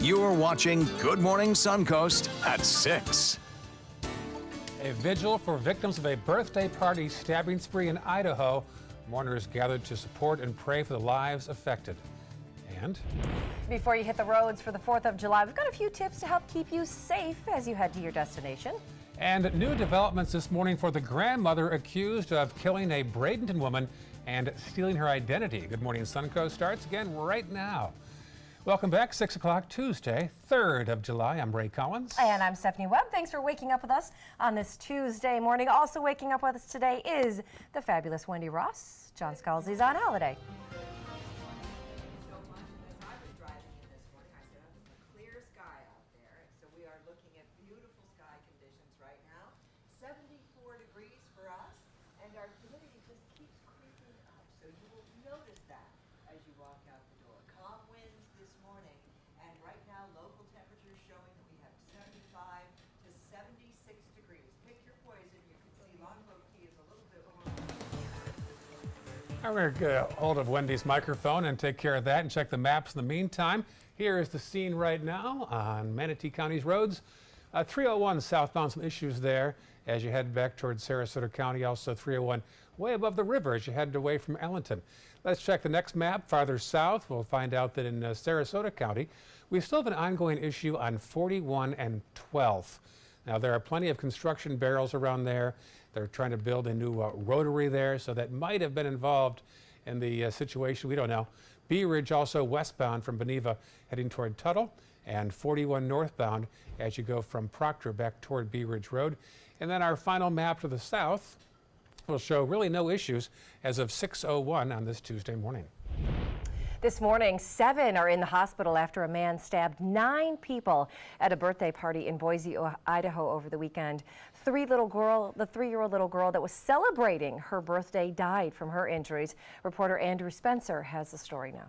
You're watching Good Morning Suncoast at 6. A vigil for victims of a birthday party stabbing spree in Idaho. Mourners gathered to support and pray for the lives affected. And before you hit the roads for the 4th of July, we've got a few tips to help keep you safe as you head to your destination. And new developments this morning for the grandmother accused of killing a Bradenton woman and stealing her identity. Good Morning Suncoast starts again right now. Welcome back, 6 o'clock Tuesday, 3rd of July. I'm Ray Collins. And I'm Stephanie Webb. Thanks for waking up with us on this Tuesday morning. Also waking up with us today is the fabulous Wendy Ross. John Scalzi's on holiday. I'm going to get a hold of Wendy's microphone and take care of that and check the maps in the meantime. Here is the scene right now on Manatee County's roads. 301 southbound, some issues there as you head back towards Sarasota County. Also 301 way above the river as you head away from Allenton. Let's check the next map farther south. We'll find out that in Sarasota County, we still have an ongoing issue on 41 and 12th. Now, there are plenty of construction barrels around there. They're trying to build a new rotary there, so that might have been involved in the situation. We don't know. Bee Ridge also westbound from Beneva heading toward Tuttle, and 41 northbound as you go from Proctor back toward Bee Ridge Road. And then our final map to the south will show really no issues as of 6:01 on this Tuesday morning. This morning, 7 are in the hospital after a man stabbed 9 people at a birthday party in Boise, Idaho over the weekend. The 3-year-old little girl that was celebrating her birthday died from her injuries. Reporter Andrew Spencer has the story now.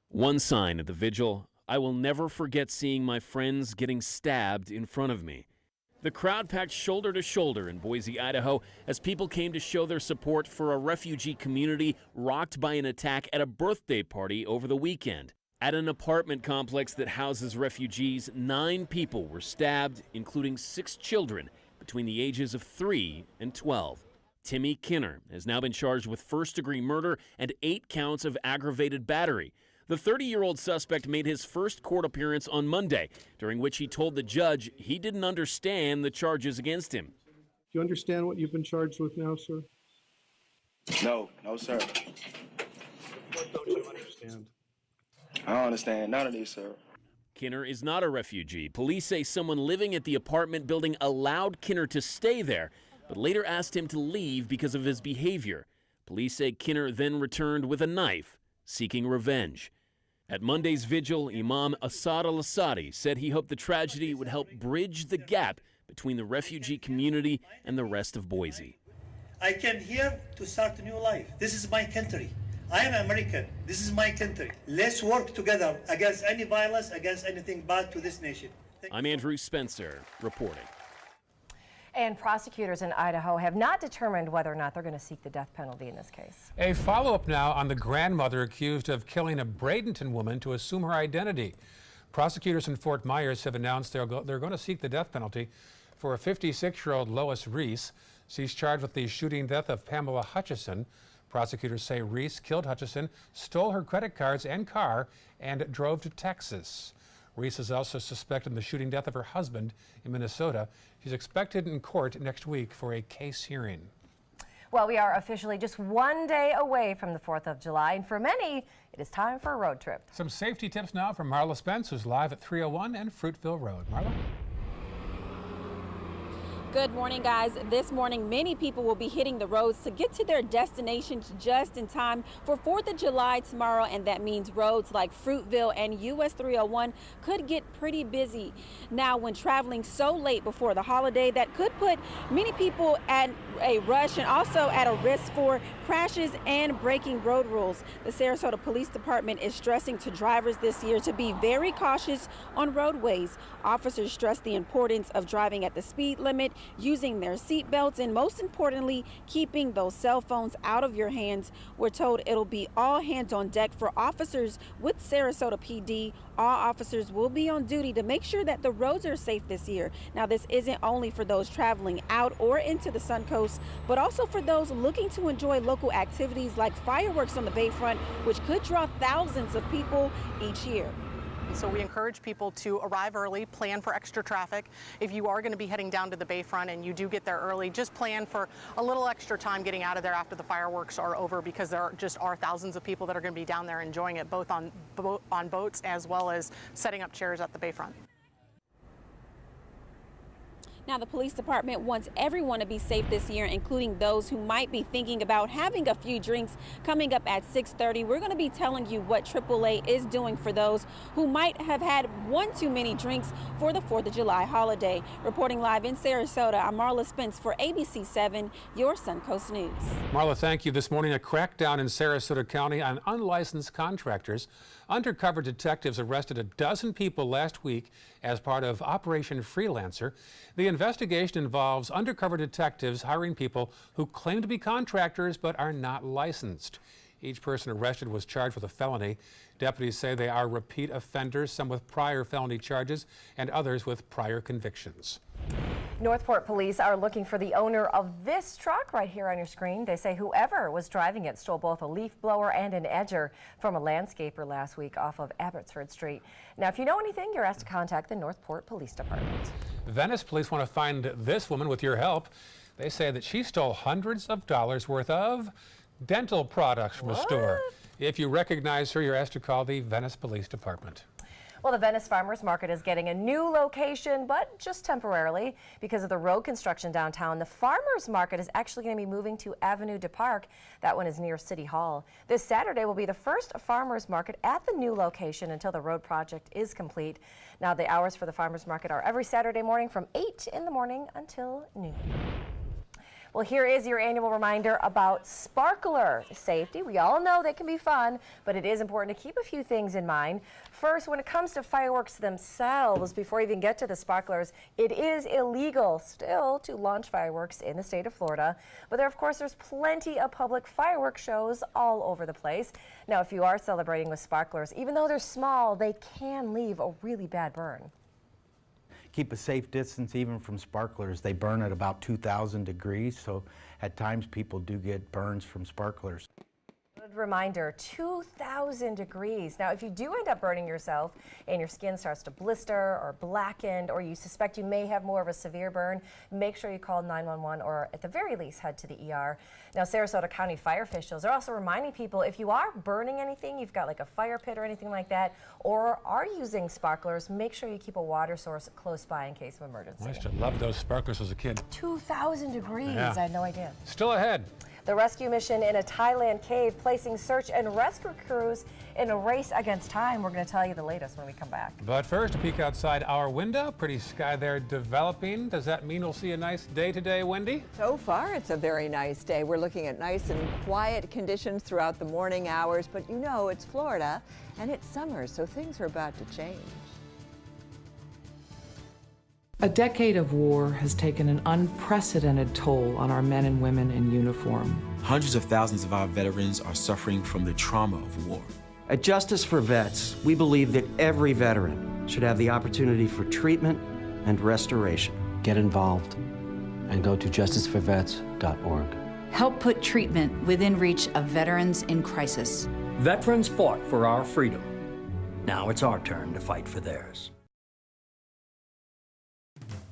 One sign at the vigil: I will never forget seeing my friends getting stabbed in front of me. The crowd packed shoulder to shoulder in Boise, Idaho, as people came to show their support for a refugee community rocked by an attack at a birthday party over the weekend. At an apartment complex that houses refugees, 9 people were stabbed, including 6 children between the ages of 3 and 12. Timmy Kinner has now been charged with first-degree murder and 8 counts of aggravated battery. The 30-year-old suspect made his first court appearance on Monday, during which he told the judge he didn't understand the charges against him. Do you understand what you've been charged with now, sir? No, sir. What don't you understand? I don't understand none of this, sir. Kinner is not a refugee. Police say someone living at the apartment building allowed Kinner to stay there, but later asked him to leave because of his behavior. Police say Kinner then returned with a knife, seeking revenge. At Monday's vigil, Imam Assad al-Assadi said he hoped the tragedy would help bridge the gap between the refugee community and the rest of Boise. I came here to start a new life. This is my country. I am American. This is my country. Let's work together against any violence, against anything bad to this nation. I'm Andrew Spencer reporting. And prosecutors in Idaho have not determined whether or not they're going to seek the death penalty in this case. A follow-up now on the grandmother accused of killing a Bradenton woman to assume her identity. Prosecutors in Fort Myers have announced they're going to seek the death penalty for a 56-year-old Lois Reese. She's charged with the shooting death of Pamela Hutchison. Prosecutors say Reese killed Hutchison, stole her credit cards and car, and drove to Texas. Reese is also suspected in the shooting death of her husband in Minnesota. She's expected in court next week for a case hearing. Well, we are officially just one day away from the 4th of July, and for many, it is time for a road trip. Some safety tips now from Marla Spence, who's live at 301 and Fruitville Road. Marla? Good morning, guys. This morning, many people will be hitting the roads to get to their destinations just in time for 4th of July tomorrow, and that means roads like Fruitville and US 301 could get pretty busy. Now, when traveling so late before the holiday, that could put many people at a rush and also at a risk for crashes and breaking road rules. The Sarasota Police Department is stressing to drivers this year to be very cautious on roadways. Officers stress the importance of driving at the speed limit using their seat belts, and most importantly, keeping those cell phones out of your hands. We're told it'll be all hands on deck for officers with Sarasota PD. All officers will be on duty to make sure that the roads are safe this year. Now, this isn't only for those traveling out or into the Suncoast, but also for those looking to enjoy local activities like fireworks on the Bayfront, which could draw thousands of people each year. So we encourage people to arrive early, plan for extra traffic. If you are going to be heading down to the Bayfront and you do get there early, just plan for a little extra time getting out of there after the fireworks are over, because there just are thousands of people that are going to be down there enjoying it, both on boats as well as setting up chairs at the Bayfront. Now, the police department wants everyone to be safe this year, including those who might be thinking about having a few drinks. Coming up at 6:30, we're going to be telling you what AAA is doing for those who might have had one too many drinks for the 4th of July holiday. Reporting live in Sarasota, I'm Marla Spence for ABC 7, your Suncoast News. Marla, thank you. This morning, a crackdown in Sarasota County on unlicensed contractors. Undercover detectives arrested a dozen people last week as part of Operation Freelancer. The investigation involves undercover detectives hiring people who claim to be contractors but are not licensed. Each person arrested was charged with a felony. Deputies say they are repeat offenders, some with prior felony charges and others with prior convictions. Northport police are looking for the owner of this truck right here on your screen. They say whoever was driving it stole both a leaf blower and an edger from a landscaper last week off of Abbotsford Street. Now, if you know anything, you're asked to contact the Northport Police Department. Venice police want to find this woman with your help. They say that she stole hundreds of dollars worth of dental products from a store. If you recognize her, you're asked to call the Venice Police Department. Well, the Venice Farmers Market is getting a new location, but just temporarily. Because of the road construction downtown, the Farmers Market is actually going to be moving to Avenue du Parc. That one is near City Hall. This Saturday will be the first Farmers Market at the new location until the road project is complete. Now, the hours for the Farmers Market are every Saturday morning from 8 in the morning until noon. Well, here is your annual reminder about sparkler safety. We all know they can be fun, but it is important to keep a few things in mind. First, when it comes to fireworks themselves, before you even get to the sparklers, it is illegal still to launch fireworks in the state of Florida. But there, of course, there's plenty of public fireworks shows all over the place. Now, if you are celebrating with sparklers, even though they're small, they can leave a really bad burn. Keep a safe distance even from sparklers. They burn at about 2,000 degrees, so at times people do get burns from sparklers. Good reminder, 2,000 degrees. Now, if you do end up burning yourself and your skin starts to blister or blacken, or you suspect you may have more of a severe burn, make sure you call 911 or at the very least head to the ER. Now, Sarasota County fire officials are also reminding people, if you are burning anything, you've got like a fire pit or anything like that, or are using sparklers, make sure you keep a water source close by in case of emergency. I used to love those sparklers as a kid. 2,000 degrees, Yeah. I had no idea. Still ahead. The rescue mission in a Thailand cave, placing search and rescue crews in a race against time. We're going to tell you the latest when we come back. But first, a peek outside our window. Pretty sky there developing. Does that mean we'll see a nice day today, Wendy? So far, it's a very nice day. We're looking at nice and quiet conditions throughout the morning hours, but you know it's Florida and it's summer, so things are about to change. A decade of war has taken an unprecedented toll on our men and women in uniform. Hundreds of thousands of our veterans are suffering from the trauma of war. At Justice for Vets, we believe that every veteran should have the opportunity for treatment and restoration. Get involved and go to justiceforvets.org. Help put treatment within reach of veterans in crisis. Veterans fought for our freedom. Now it's our turn to fight for theirs.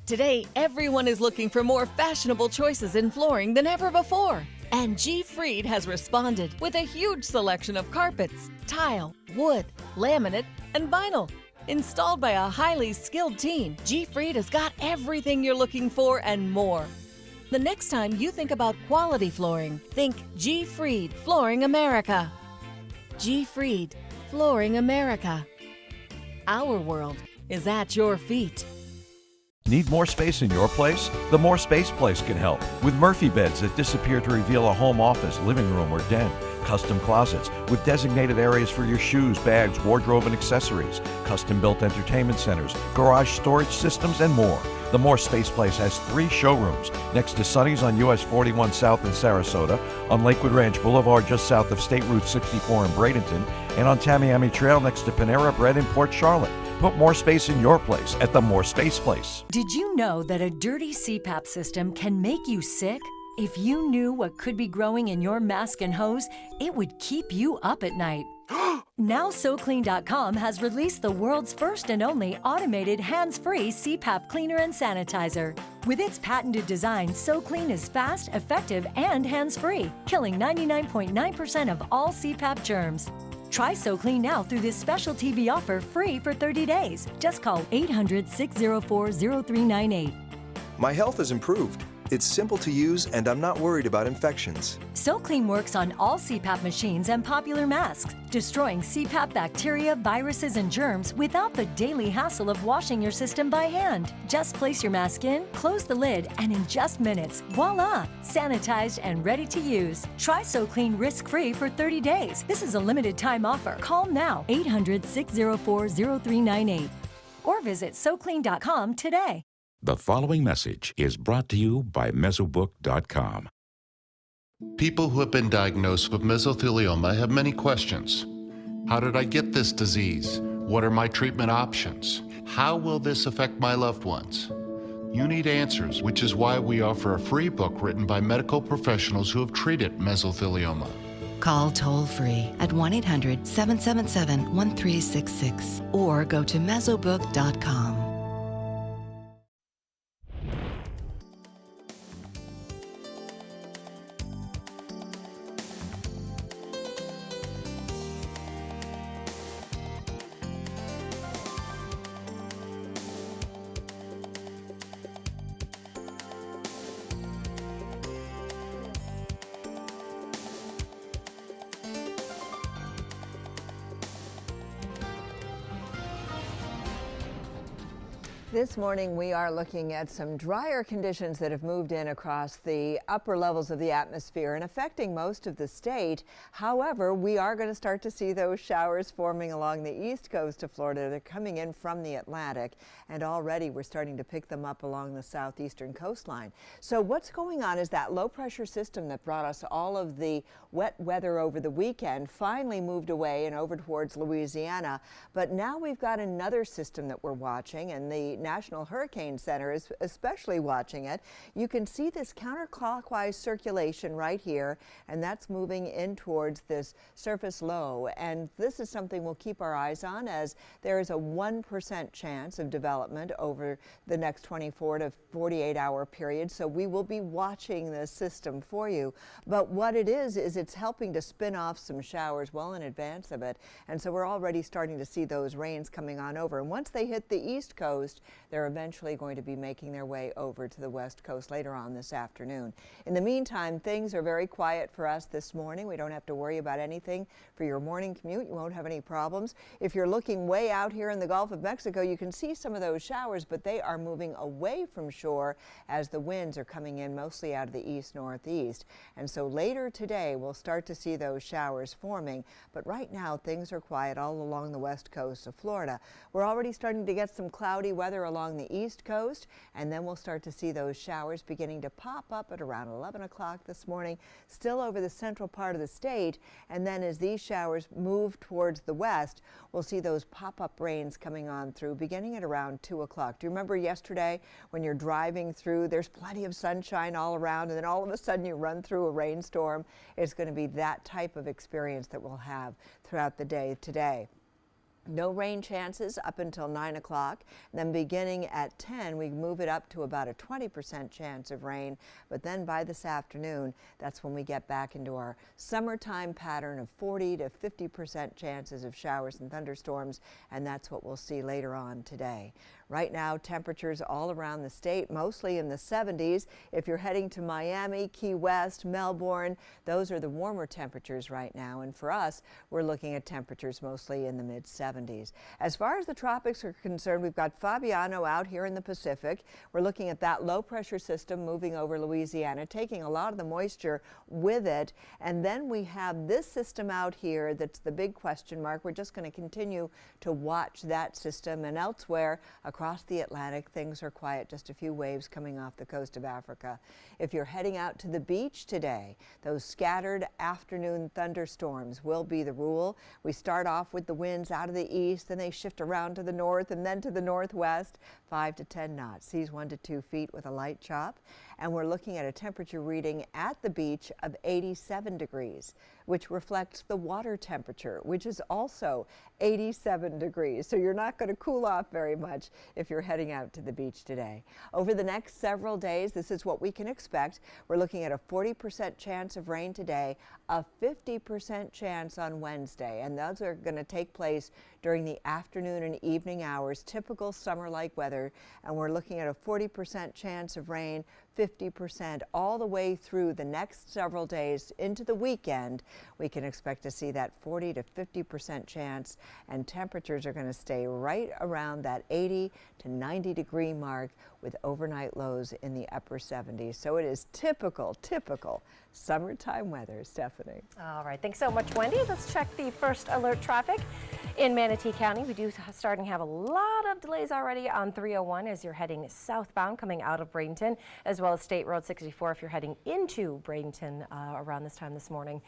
Today, everyone is looking for more fashionable choices in flooring than ever before. And G. Fried has responded with a huge selection of carpets, tile, wood, laminate, and vinyl. Installed by a highly skilled team, G. Fried has got everything you're looking for and more. The next time you think about quality flooring, think G. Fried Flooring America. G. Fried Flooring America. Our world is at your feet. Need more space in your place? The More Space Place can help. With Murphy beds that disappear to reveal a home office, living room, or den. Custom closets with designated areas for your shoes, bags, wardrobe, and accessories. Custom-built entertainment centers, garage storage systems, and more. The More Space Place has 3 showrooms next to Sonny's on US 41 South in Sarasota, on Lakewood Ranch Boulevard just south of State Route 64 in Bradenton, and on Tamiami Trail next to Panera Bread in Port Charlotte. Put more space in your place at the More Space Place. Did you know that a dirty CPAP system can make you sick? If you knew what could be growing in your mask and hose, it would keep you up at night. Now SoClean.com has released the world's first and only automated hands-free CPAP cleaner and sanitizer. With its patented design, SoClean is fast, effective, and hands-free, killing 99.9% of all CPAP germs. Try SoClean now through this special TV offer free for 30 days. Just call 800-604-0398. My health has improved. It's simple to use, and I'm not worried about infections. SoClean works on all CPAP machines and popular masks, destroying CPAP bacteria, viruses, and germs without the daily hassle of washing your system by hand. Just place your mask in, close the lid, and in just minutes, voila! Sanitized and ready to use. Try SoClean risk-free for 30 days. This is a limited time offer. Call now, 800-604-0398, or visit SoClean.com today. The following message is brought to you by Mesobook.com. People who have been diagnosed with mesothelioma have many questions. How did I get this disease? What are my treatment options? How will this affect my loved ones? You need answers, which is why we offer a free book written by medical professionals who have treated mesothelioma. Call toll-free at 1-800-777-1366 or go to Mesobook.com. This morning we are looking at some drier conditions that have moved in across the upper levels of the atmosphere and affecting most of the state. However, we are going to start to see those showers forming along the east coast of Florida. They're coming in from the Atlantic, and already we're starting to pick them up along the southeastern coastline. So what's going on is that low pressure system that brought us all of the wet weather over the weekend finally moved away and over towards Louisiana. But now we've got another system that we're watching, and the National Hurricane Center is especially watching it. You can see this counterclockwise circulation right here, and that's moving in towards this surface low. And this is something we'll keep our eyes on, as there is a 1% chance of development over the next 24 to 48 hour period. So we will be watching this system for you. But what it is it's helping to spin off some showers well in advance of it. And so we're already starting to see those rains coming on over. And once they hit the east coast, they're eventually going to be making their way over to the west coast later on this afternoon. In the meantime, things are very quiet for us this morning. We don't have to worry about anything for your morning commute. You won't have any problems. If you're looking way out here in the Gulf of Mexico, you can see some of those showers, but they are moving away from shore as the winds are coming in mostly out of the east-northeast. And so later today, we'll start to see those showers forming. But right now, things are quiet all along the west coast of Florida. We're already starting to get some cloudy weather along the east coast, and then we'll start to see those showers beginning to pop up at around 11 o'clock this morning, still over the central part of the state. And then as these showers move towards the west, we'll see those pop-up rains coming on through beginning at around 2 o'clock. Do you remember yesterday when you're driving through, there's plenty of sunshine all around, and then all of a sudden you run through a rainstorm? It's going to be that type of experience that we'll have throughout the day today. No rain chances up until 9 o'clock. Then beginning at 10, we move it up to about a 20% chance of rain. But then by this afternoon, that's when we get back into our summertime pattern of 40 to 50% chances of showers and thunderstorms. And that's what we'll see later on today. Right now, temperatures all around the state, mostly in the 70s. If you're heading to Miami, Key West, Melbourne, those are the warmer temperatures right now. And for us, we're looking at temperatures mostly in the mid-70s. As far as the tropics are concerned, we've got Fabiano out here in the Pacific. We're looking at that low pressure system moving over Louisiana, taking a lot of the moisture with it. And then we have this system out here that's the big question mark. We're just going to continue to watch that system, and elsewhere across the Atlantic, things are quiet. Just a few waves coming off the coast of Africa. If you're heading out to the beach today, those scattered afternoon thunderstorms will be the rule. We start off with the winds out of the east, then they shift around to the north and then to the northwest, 5 to 10 knots, seas 1 to 2 feet with a light chop. And we're looking at a temperature reading at the beach of 87 degrees, which reflects the water temperature, which is also 87 degrees. So you're not going to cool off very much if you're heading out to the beach today. Over the next several days, this is what we can expect. We're looking at a 40% chance of rain today, a 50% chance on Wednesday, and those are going to take place during the afternoon and evening hours, typical summer-like weather. And we're looking at a 40% chance of rain, 50% all the way through the next several days into the weekend. We can expect to see that 40 to 50% chance, and temperatures are going to stay right around that 80 to 90 degree mark with overnight lows in the upper 70s. So it is typical summertime weather. Stephanie. All right, thanks so much, Wendy. Let's check the first alert traffic. In Manatee County, we do starting to have a lot of delays already on 301 as you're heading southbound coming out of Bradenton, as well as State Road 64 if you're heading into Bradenton around this time this morning.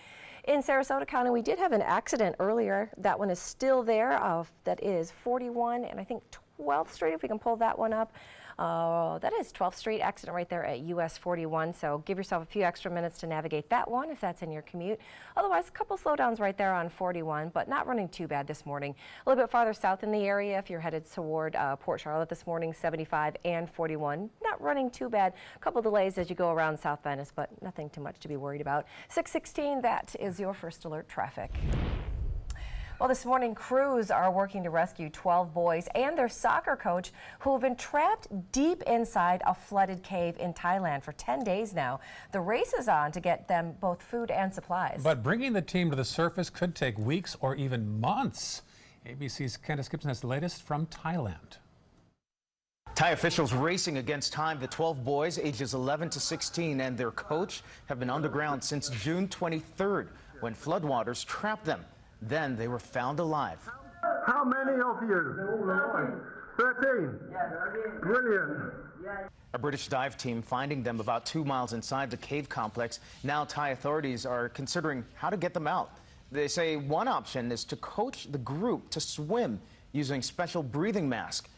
In Sarasota County, we did have an accident earlier. That one is still there. That is 41 and I think 12th Street, if we can pull that one up. That is 12th Street accident right there at US 41. So give yourself a few extra minutes to navigate that one if that's in your commute. Otherwise, a couple slowdowns right there on 41, but not running too bad this morning. A little bit farther south in the area, if you're headed toward Port Charlotte this morning, 75 and 41. Not running too bad. A couple delays as you go around South Venice, but nothing too much to be worried about. 616, that is your first alert traffic. Well, this morning, crews are working to rescue 12 boys and their soccer coach who have been trapped deep inside a flooded cave in Thailand for 10 days now. The race is on to get them both food and supplies. But bringing the team to the surface could take weeks or even months. ABC's Candace Gibson has the latest from Thailand. Thai officials racing against time. The 12 boys, ages 11 to 16, and their coach have been underground since June 23rd when floodwaters trapped them. Then they were found alive. How many of you? 13. Brilliant. A British dive team finding them about 2 miles inside the cave complex. Now Thai authorities are considering how to get them out. They say one option is to coach the group to swim using special breathing masks.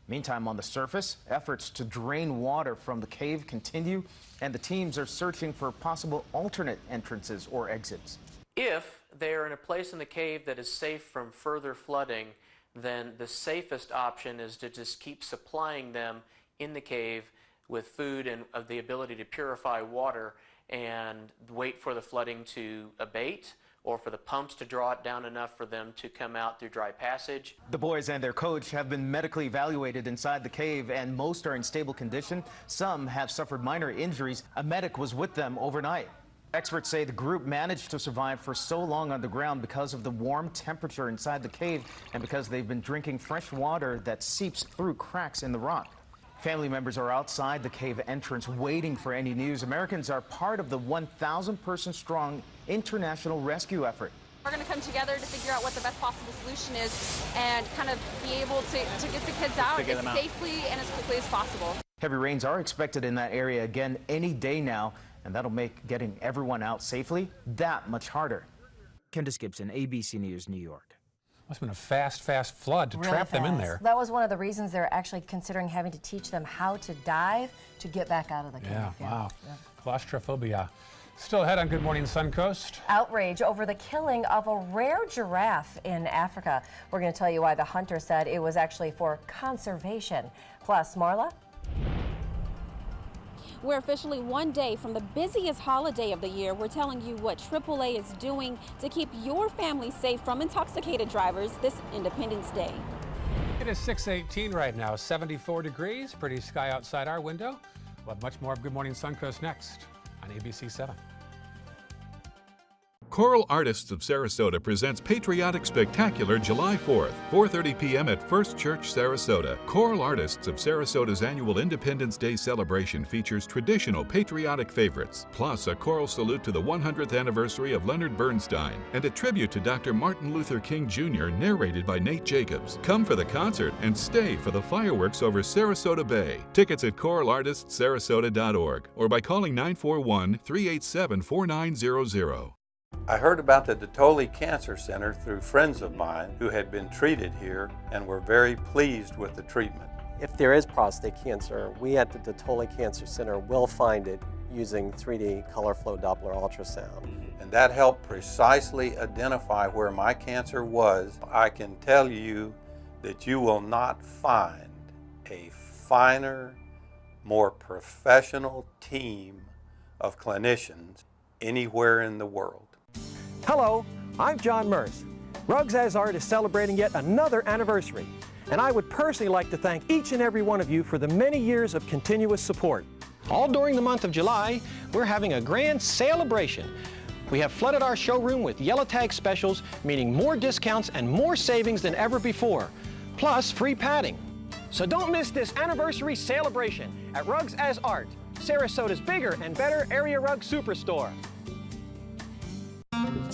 Meantime, on the surface, efforts to drain water from the cave continue, and the teams are searching for possible alternate entrances or exits. If they are in a place in the cave that is safe from further flooding, then the safest option is to just keep supplying them in the cave with food and the ability to purify water and wait for the flooding to abate or for the pumps to draw it down enough for them to come out through dry passage. The boys and their coach have been medically evaluated inside the cave, and most are in stable condition. Some have suffered minor injuries. A medic was with them overnight. Experts say the group managed to survive for so long underground because of the warm temperature inside the cave and because they've been drinking fresh water that seeps through cracks in the rock. Family members are outside the cave entrance waiting for any news. Americans are part of the 1,000-person strong international rescue effort. We're going to come together to figure out what the best possible solution is and kind of be able to get the kids out as safely and as quickly as possible. Heavy rains are expected in that area again any day now, and that'll make getting everyone out safely that much harder. Candace Gibson, ABC News, New York. Must have been a fast flood to trap them in there. That was one of the reasons they're actually considering having to teach them how to dive to get back out of the cave. Yeah, wow. Yeah. Claustrophobia. Still ahead on Good Morning Suncoast. Outrage over the killing of a rare giraffe in Africa. We're going to tell you why the hunter said it was actually for conservation. Plus, Marla? We're officially one day from the busiest holiday of the year. We're telling you what AAA is doing to keep your family safe from intoxicated drivers this Independence Day. It is 6:18 right now, 74 degrees, pretty sky outside our window. We'll have much more of Good Morning Suncoast next on ABC 7. Choral Artists of Sarasota presents Patriotic Spectacular July 4th, 4:30 p.m. at First Church, Sarasota. Choral Artists of Sarasota's annual Independence Day celebration features traditional patriotic favorites, plus a choral salute to the 100th anniversary of Leonard Bernstein, and a tribute to Dr. Martin Luther King Jr. narrated by Nate Jacobs. Come for the concert and stay for the fireworks over Sarasota Bay. Tickets at choralartistsarasota.org or by calling 941-387-4900. I heard about the Dotoli Cancer Center through friends of mine who had been treated here and were very pleased with the treatment. If there is prostate cancer, we at the Dotoli Cancer Center will find it using 3D color flow Doppler ultrasound. And that helped precisely identify where my cancer was. I can tell you that you will not find a finer, more professional team of clinicians anywhere in the world. Hello, I'm John Merce. Rugs As Art is celebrating yet another anniversary, and I would personally like to thank each and every one of you for the many years of continuous support. All during the month of July, we're having a grand celebration. We have flooded our showroom with yellow tag specials, meaning more discounts and more savings than ever before, plus free padding. So don't miss this anniversary celebration at Rugs As Art, Sarasota's bigger and better area rug superstore.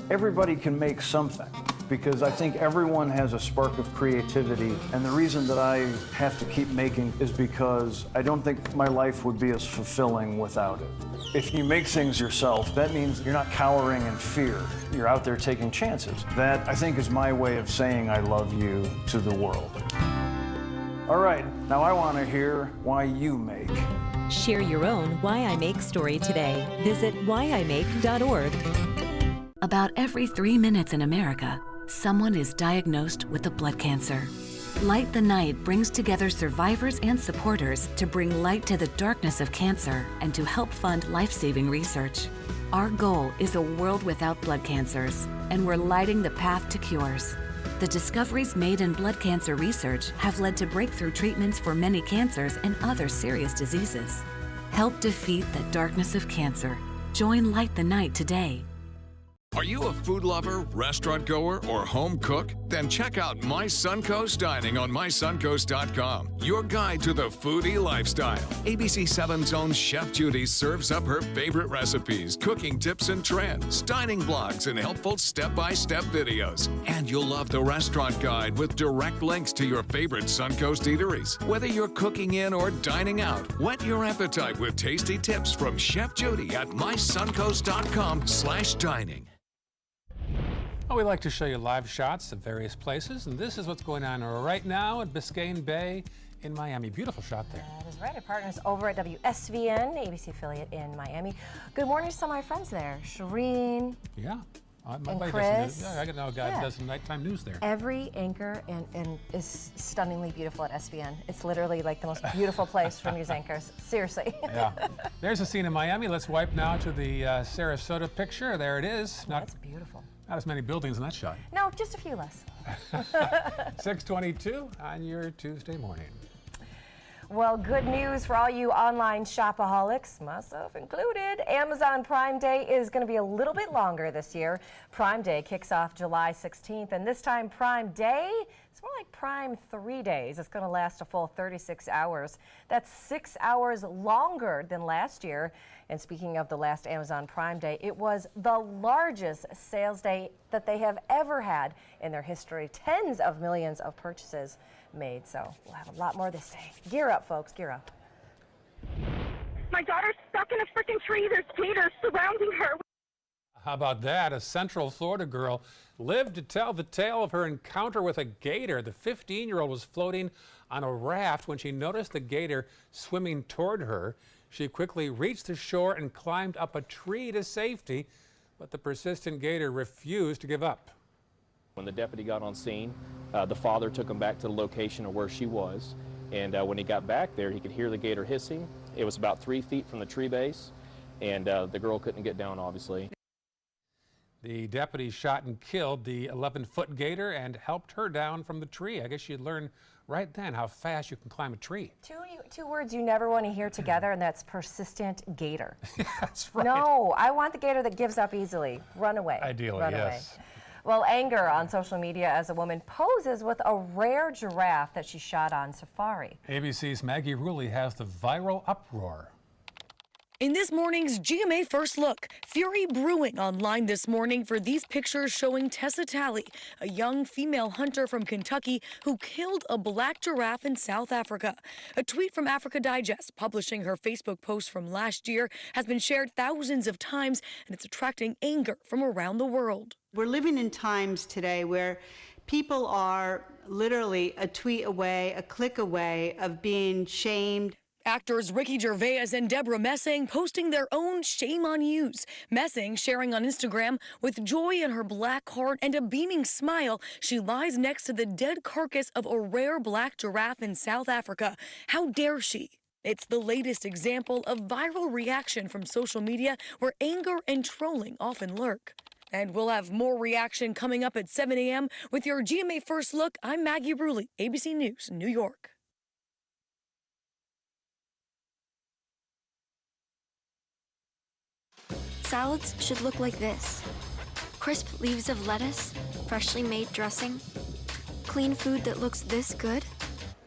Everybody can make something, because I think everyone has a spark of creativity, and the reason that I have to keep making is because I don't think my life would be as fulfilling without it. If you make things yourself, that means you're not cowering in fear. You're out there taking chances. That, I think, is my way of saying I love you to the world. All right, now I want to hear why you make. Share your own Why I Make story today. Visit whyimake.org. About every 3 minutes in America, someone is diagnosed with a blood cancer. Light the Night brings together survivors and supporters to bring light to the darkness of cancer and to help fund life-saving research. Our goal is a world without blood cancers, and we're lighting the path to cures. The discoveries made in blood cancer research have led to breakthrough treatments for many cancers and other serious diseases. Help defeat the darkness of cancer. Join Light the Night today. Are you a food lover, restaurant goer, or home cook? Then check out My Suncoast Dining on mysuncoast.com, your guide to the foodie lifestyle. ABC 7's own Chef Judy serves up her favorite recipes, cooking tips and trends, dining blogs, and helpful step-by-step videos. And you'll love the restaurant guide with direct links to your favorite Suncoast eateries. Whether you're cooking in or dining out, whet your appetite with tasty tips from Chef Judy at mysuncoast.com/dining. Well, we like to show you live shots of various places, and this is what's going on right now at Biscayne Bay in Miami. Beautiful shot there. That is right. Our partners over at WSVN, ABC affiliate in Miami. Good morning to some of my friends there. Shireen. Yeah. And Chris. I know a guy who does some nighttime news there. Every anchor and is stunningly beautiful at SVN. It's literally like the most beautiful place for news anchors. Seriously. Yeah. There's a scene in Miami. Let's wipe now to the Sarasota picture. There it is. That's beautiful. Not as many buildings in that shot. No, just a few less. 6:22 on your Tuesday morning. Well, good news for all you online shopaholics, myself included. Amazon Prime Day is going to be a little bit longer this year. Prime Day kicks off July 16th, and this time Prime Day, it's more like Prime 3 days. It's going to last a full 36 hours. That's 6 hours longer than last year. And speaking of the last Amazon Prime Day, it was the largest sales day that they have ever had in their history. Tens of millions of purchases made, so we'll have a lot more this day. Gear up, folks, gear up. My daughter's stuck in a freaking tree. There's gators surrounding her. How about that? A Central Florida girl lived to tell the tale of her encounter with a gator. The 15-year-old was floating on a raft when she noticed the gator swimming toward her. She quickly reached the shore and climbed up a tree to safety, but the persistent gator refused to give up. When the deputy got on scene, the father took him back to the location of where she was, and when he got back there, he could hear the gator hissing. It was about 3 feet from the tree base, and the girl couldn't get down, obviously. The deputy shot and killed the 11-foot gator and helped her down from the tree. I guess you'd learn right then how fast you can climb a tree. Two words you never want to hear together, and that's persistent gator. That's right. No, I want the gator that gives up easily. Run away. Ideally, Run yes. away. Well, anger on social media as a woman poses with a rare giraffe that she shot on safari. ABC's Maggie Rulli has the viral uproar. In this morning's GMA First Look, fury brewing online this morning for these pictures showing Tessa Talley, a young female hunter from Kentucky who killed a black giraffe in South Africa. A tweet from Africa Digest publishing her Facebook post from last year has been shared thousands of times, and it's attracting anger from around the world. We're living in times today where people are literally a tweet away, a click away of being shamed. Actors Ricky Gervais and Deborah Messing posting their own shame on yous. Messing sharing on Instagram, with joy in her black heart and a beaming smile, she lies next to the dead carcass of a rare black giraffe in South Africa. How dare she? It's the latest example of viral reaction from social media where anger and trolling often lurk. And we'll have more reaction coming up at 7 a.m. with your GMA First Look. I'm Maggie Rulli, ABC News, New York. Salads should look like this. Crisp leaves of lettuce, freshly made dressing, clean food that looks this good,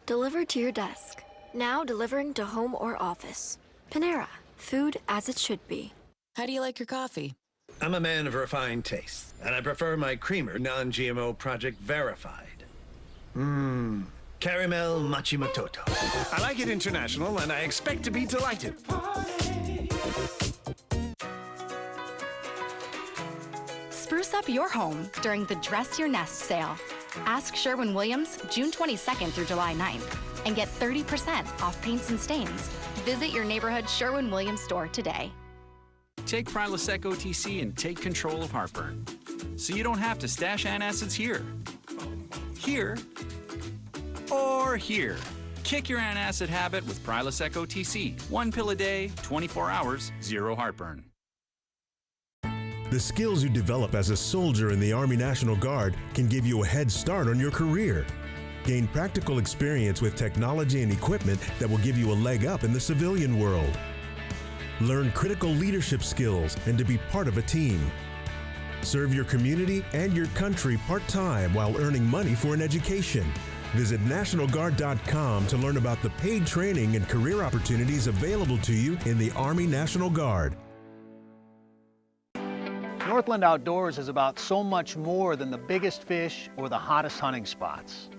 delivered to your desk. Now delivering to home or office. Panera, food as it should be. How do you like your coffee? I'm a man of refined taste, and I prefer my creamer non-GMO Project Verified. Caramel Machimatoto. I like it international, and I expect to be delighted. Spruce up your home during the Dress Your Nest sale. Ask Sherwin-Williams June 22nd through July 9th and get 30% off paints and stains. Visit your neighborhood Sherwin-Williams store today. Take Prilosec OTC and take control of heartburn. So you don't have to stash antacids here, or here. Kick your antacid habit with Prilosec OTC. 1 pill a day, 24 hours, zero heartburn. The skills you develop as a soldier in the Army National Guard can give you a head start on your career. Gain practical experience with technology and equipment that will give you a leg up in the civilian world. Learn critical leadership skills and to be part of a team. Serve your community and your country part-time while earning money for an education. Visit NationalGuard.com to learn about the paid training and career opportunities available to you in the Army National Guard. Northland Outdoors is about so much more than the biggest fish or the hottest hunting spots.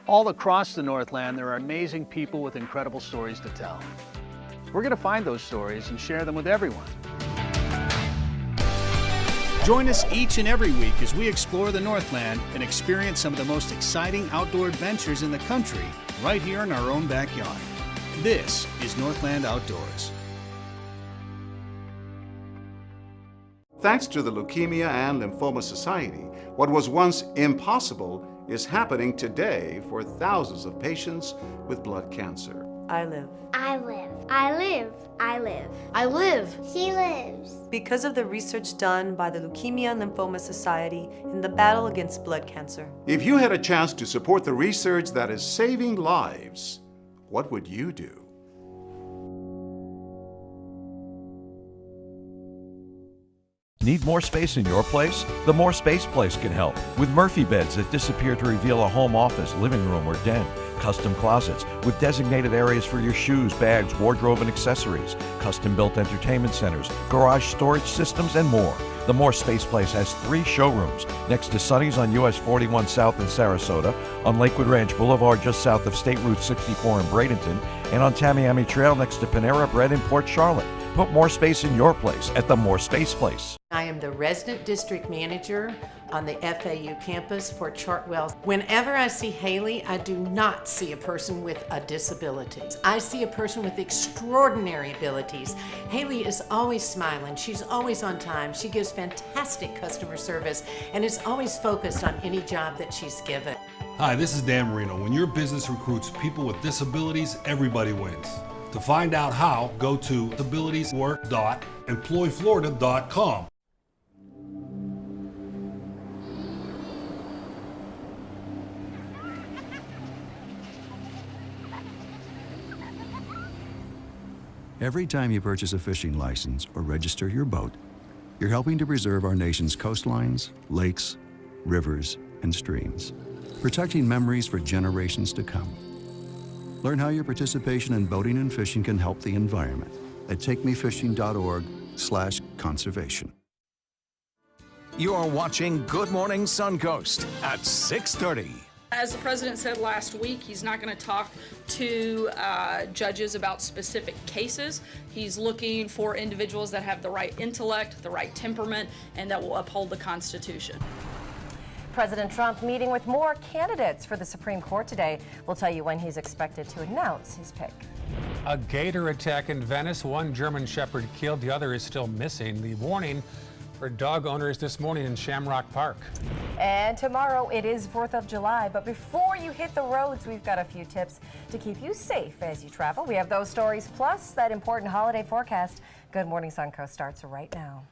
All across the Northland, there are amazing people with incredible stories to tell. We're going to find those stories and share them with everyone. Join us each and every week as we explore the Northland and experience some of the most exciting outdoor adventures in the country right here in our own backyard. This is Northland Outdoors. Thanks to the Leukemia and Lymphoma Society, what was once impossible is happening today for thousands of patients with blood cancer. I live. I live. I live. I live. I live. She lives. Because of the research done by the Leukemia and Lymphoma Society in the battle against blood cancer. If you had a chance to support the research that is saving lives, what would you do? Need more space in your place? The More Space Place can help with Murphy beds that disappear to reveal a home office, living room, or den. Custom closets with designated areas for your shoes, bags, wardrobe, and accessories. Custom-built entertainment centers, garage storage systems, and more. The More Space Place has 3 showrooms next to Sonny's on US 41 South in Sarasota, on Lakewood Ranch Boulevard just south of State Route 64 in Bradenton, and on Tamiami Trail next to Panera Bread in Port Charlotte. Put more space in your place at the More Space Place. I am the resident district manager on the FAU campus for Chartwell. Whenever I see Haley, I do not see a person with a disability. I see a person with extraordinary abilities. Haley is always smiling. She's always on time. She gives fantastic customer service and is always focused on any job that she's given. Hi, this is Dan Marino. When your business recruits people with disabilities, everybody wins. To find out how, go to disabilitieswork.employflorida.com. Every time you purchase a fishing license or register your boat, you're helping to preserve our nation's coastlines, lakes, rivers, and streams, protecting memories for generations to come. Learn how your participation in boating and fishing can help the environment at takemefishing.org/conservation. You're watching Good Morning Suncoast at 6:30. As the president said last week, he's not going to talk to judges about specific cases. He's looking for individuals that have the right intellect, the right temperament, and that will uphold the Constitution. President Trump meeting with more candidates for the Supreme Court today. We'll tell you when he's expected to announce his pick. A gator attack in Venice. One German shepherd killed, the other is still missing. The warning for dog owners this morning in Shamrock Park. And tomorrow it is 4th of July, but before you hit the roads, we've got a few tips to keep you safe as you travel. We have those stories plus that important holiday forecast. Good Morning Suncoast starts right now.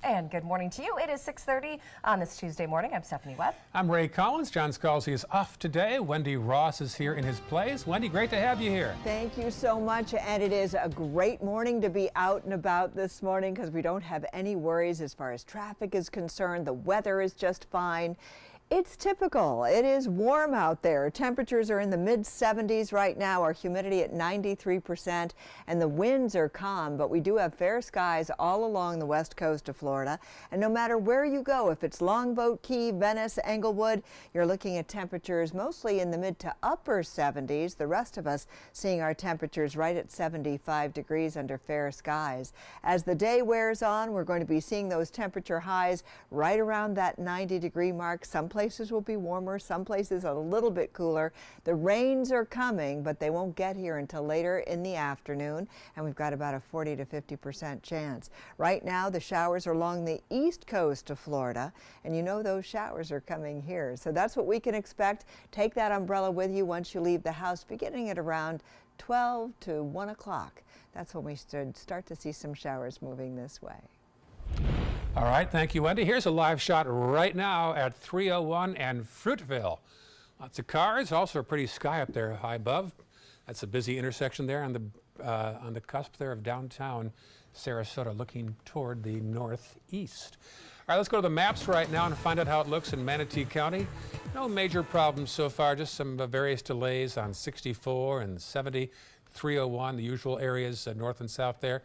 And good morning to you. It is 6:30 on this Tuesday morning. I'm Stephanie Webb. I'm Ray Collins. John Scalzi is off today. Wendy Ross is here in his place. Wendy, great to have you here. Thank you so much. And it is a great morning to be out and about this morning because we don't have any worries as far as traffic is concerned. The weather is just fine. It's typical. It is warm out there. Temperatures are in the mid-70s right now, our humidity at 93%, and the winds are calm, but we do have fair skies all along the west coast of Florida. And no matter where you go, if it's Longboat Key, Venice, Englewood, you're looking at temperatures mostly in the mid to upper 70s. The rest of us seeing our temperatures right at 75 degrees under fair skies. As the day wears on, we're going to be seeing those temperature highs right around that 90-degree mark. Some places will be warmer, some places a little bit cooler. The rains are coming, but they won't get here until later in the afternoon, and we've got about a 40 to 50% chance. Right now, the showers are along the east coast of Florida, and you know those showers are coming here. So that's what we can expect. Take that umbrella with you once you leave the house, beginning at around 12 to 1 o'clock. That's when we should start to see some showers moving this way. All right, thank you, Wendy. Here's a live shot right now at 301 and Fruitville. Lots of cars, also a pretty sky up there high above. That's a busy intersection there on the cusp there of downtown Sarasota, looking toward the northeast. All right, let's go to the maps right now and find out how it looks in Manatee County. No major problems so far, just some various delays on 64 and 70, 301, the usual areas north and south there.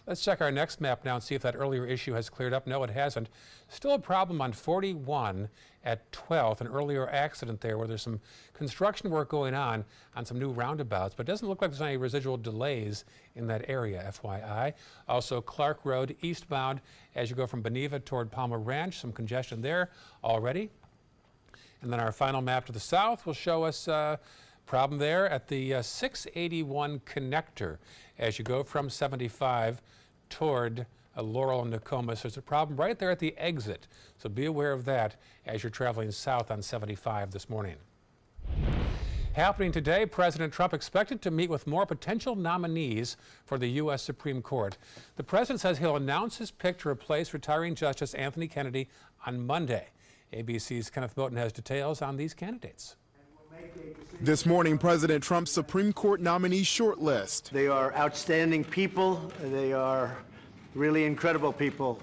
Let's check our next map now and see if that earlier issue has cleared up. No, it hasn't. Still a problem on 41 at 12th, an earlier accident there where there's some construction work going on some new roundabouts, but it doesn't look like there's any residual delays in that area, FYI. Also, Clark Road eastbound as you go from Beneva toward Palmer Ranch, some congestion there already. And then our final map to the south will show us problem there at the 681 connector as you go from 75 toward Laurel and Nokomis. There's a problem right there at the exit, so be aware of that as you're traveling south on 75 this morning. Happening today, President Trump expected to meet with more potential nominees for the U.S. Supreme Court. The president says he'll announce his pick to replace retiring Justice Anthony Kennedy on Monday. ABC's Kenneth Moten has details on these candidates. This morning, President Trump's Supreme Court nominee shortlist. They are outstanding people. They are really incredible people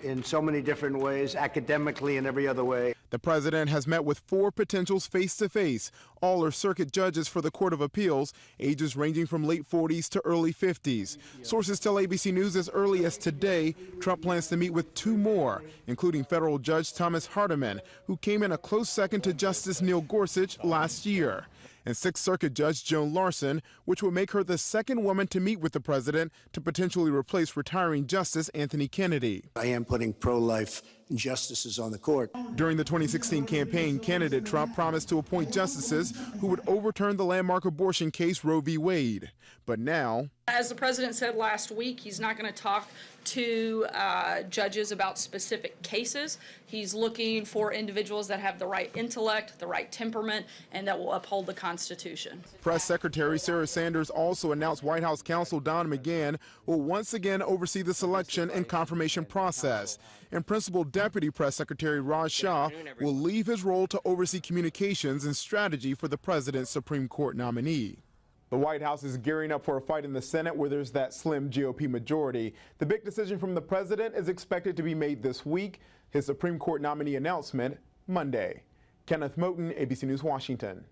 in so many different ways, academically and every other way. The president has met with 4 potentials face-to-face. All are circuit judges for the Court of Appeals, ages ranging from late 40s to early 50s. Sources tell ABC News as early as today, Trump plans to meet with 2 more, including federal Judge Thomas Hardiman, who came in a close second to Justice Neil Gorsuch last year, and 6th Circuit Judge Joan Larson, which would make her the second woman to meet with the president to potentially replace retiring Justice Anthony Kennedy. I am putting pro-life justices on the court. During the 2016 campaign, candidate Trump promised to appoint justices who would overturn the landmark abortion case Roe v. Wade. But now, as the president said last week, he's not going to talk to judges about specific cases. He's looking for individuals that have the right intellect, the right temperament, and that will uphold the Constitution. Press Secretary Sarah Sanders also announced White House counsel Don McGahn will once again oversee the selection and confirmation process. And Principal Deputy Press Secretary Raj Shah will leave his role to oversee communications and strategy for the president's Supreme Court nominee. The White House is gearing up for a fight in the Senate where there's that slim GOP majority. The big decision from the president is expected to be made this week. His Supreme Court nominee announcement Monday. Kenneth Moten, ABC News, Washington.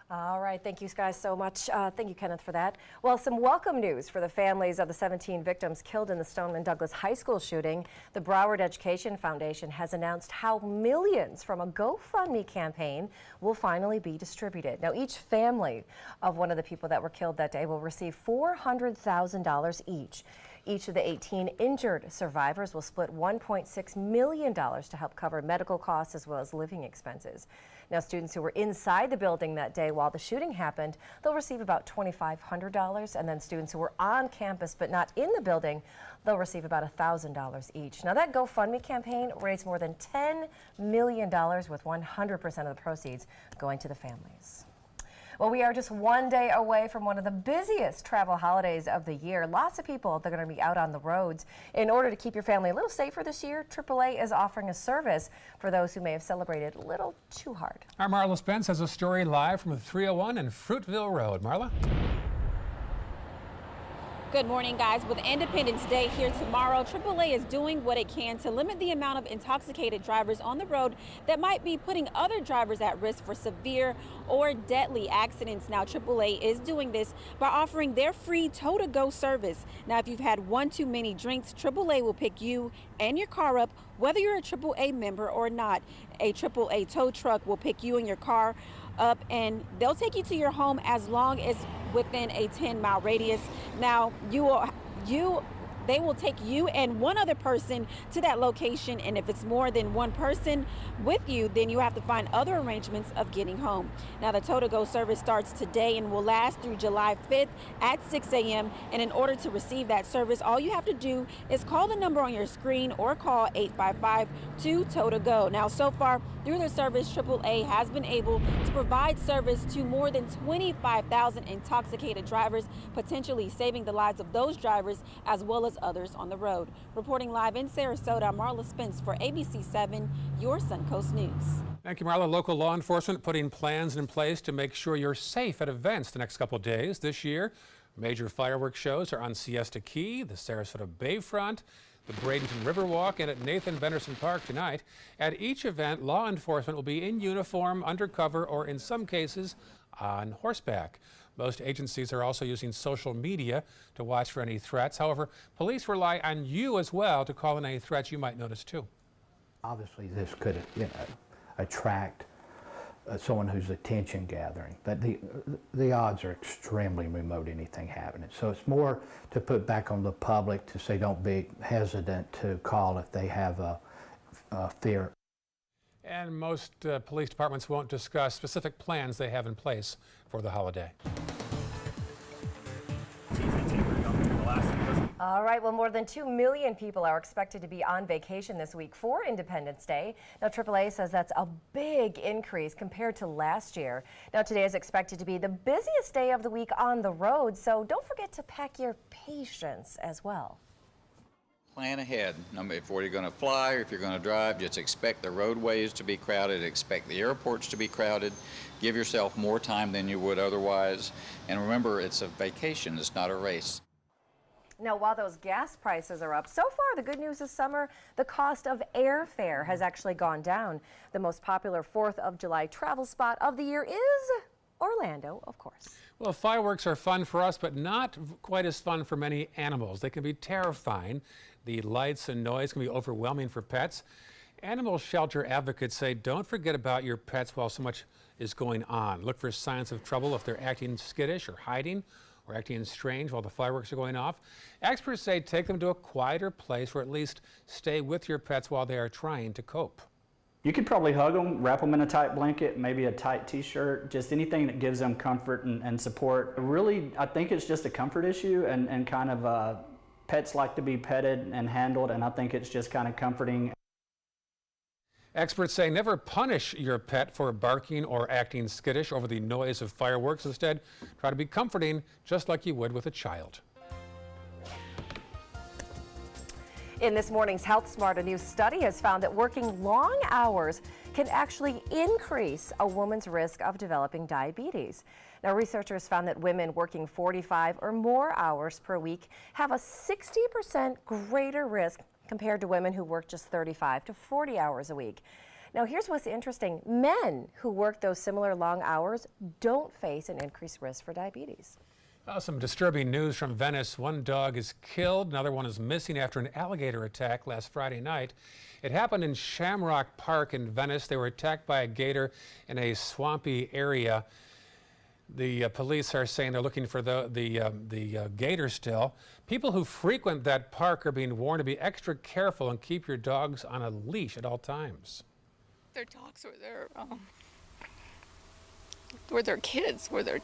All right, thank you guys so much. Thank you, Kenneth, for that. Well, some welcome news for the families of the 17 victims killed in the Stoneman Douglas High School shooting. The Broward Education Foundation has announced how millions from a GoFundMe campaign will finally be distributed. Now, each family of one of the people that were killed that day will receive $400,000 each. Each of the 18 injured survivors will split $1.6 million to help cover medical costs as well as living expenses. Now, students who were inside the building that day while the shooting happened, they'll receive about $2,500, and then students who were on campus but not in the building, they'll receive about $1,000 each. Now, that GoFundMe campaign raised more than $10 million, with 100% of the proceeds going to the families. Well, we are just one day away from one of the busiest travel holidays of the year. Lots of people that are going to be out on the roads. In order to keep your family a little safer this year, AAA is offering a service for those who may have celebrated a little too hard. Our Marla Spence has a story live from the 301 and Fruitville Road. Marla? Good morning, guys. With Independence Day here tomorrow, AAA is doing what it can to limit the amount of intoxicated drivers on the road that might be putting other drivers at risk for severe or deadly accidents. Now, AAA is doing this by offering their free tow-to-go service. Now, if you've had one too many drinks, AAA will pick you and your car up, whether you're a AAA member or not. A AAA tow truck will pick you and your car up, and they'll take you to your home as long as within a 10-mile radius. Now, they will take you and one other person to that location, and if it's more than one person with you, then you have to find other arrangements of getting home. Now, the tow-to-go service starts today and will last through July 5th at 6 a.m. And in order to receive that service, all you have to do is call the number on your screen or call 855-2-TOW-TO-GO. Now, so far through the service, AAA has been able to provide service to more than 25,000 intoxicated drivers, potentially saving the lives of those drivers as well as others on the road. Reporting live in Sarasota, I'm Marla Spence for ABC 7, your Suncoast News. Thank you, Marla. Local law enforcement putting plans in place to make sure you're safe at events the next couple of days. This year, major fireworks shows are on Siesta Key, the Sarasota Bayfront, the Bradenton Riverwalk, and at Nathan Benderson Park tonight. At each event, law enforcement will be in uniform, undercover, or in some cases, on horseback. Most agencies are also using social media to watch for any threats. However, police rely on you as well to call in any threats you might notice too. Obviously, this could, attract someone who's attention gathering, but the odds are extremely remote anything happening. So it's more to put back on the public to say don't be hesitant to call if they have a fear. And most police departments won't discuss specific plans they have in place for the holiday. All right, well, more than 2 million people are expected to be on vacation this week for Independence Day. Now, AAA says that's a big increase compared to last year. Now, today is expected to be the busiest day of the week on the road, so don't forget to pack your patience as well. Plan ahead. If you're going to fly or if you're going to drive, just expect the roadways to be crowded, expect the airports to be crowded. Give yourself more time than you would otherwise. And remember, it's a vacation, it's not a race. Now, while those gas prices are up, so far the good news this summer, the cost of airfare has actually gone down. The most popular 4th of July travel spot of the year is Orlando, of course. Well, fireworks are fun for us, but not quite as fun for many animals. They can be terrifying. The lights and noise can be overwhelming for pets. Animal shelter advocates say don't forget about your pets while so much is going on. Look for signs of trouble if they're acting skittish or hiding or acting strange while the fireworks are going off. Experts say take them to a quieter place or at least stay with your pets while they are trying to cope. You could probably hug them, wrap them in a tight blanket, maybe a tight t-shirt, just anything that gives them comfort and support. Really, I think it's just a comfort issue and kind of pets like to be petted and handled, and I think it's just kind of comforting. Experts say never punish your pet for barking or acting skittish over the noise of fireworks. Instead, try to be comforting just like you would with a child. In this morning's Health Smart, a new study has found that working long hours can actually increase a woman's risk of developing diabetes. Now, researchers found that women working 45 or more hours per week have a 60% greater risk compared to women who work just 35 to 40 hours a week. Now, here's what's interesting. Men who work those similar long hours don't face an increased risk for diabetes. Some disturbing news from Venice. One dog is killed, another one is missing after an alligator attack last Friday night. It happened in Shamrock Park in Venice. They were attacked by a gator in a swampy area. The police are saying they're looking for the gator still. People who frequent that park are being warned to be extra careful and keep your dogs on a leash at all times. Their dogs were their kids, were their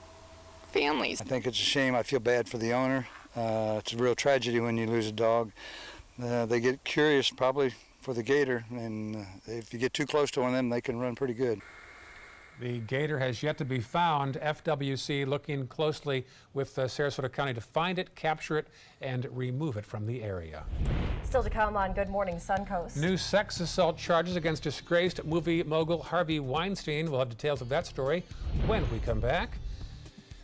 families. I think it's a shame. I feel bad for the owner. It's a real tragedy when you lose a dog. They get curious probably for the gator, and if you get too close to one of them, they can run pretty good. The gator has yet to be found. FWC looking closely with Sarasota County to find it, capture it, and remove it from the area. Still to come on Good Morning Suncoast. New sex assault charges against disgraced movie mogul Harvey Weinstein. We'll have details of that story when we come back.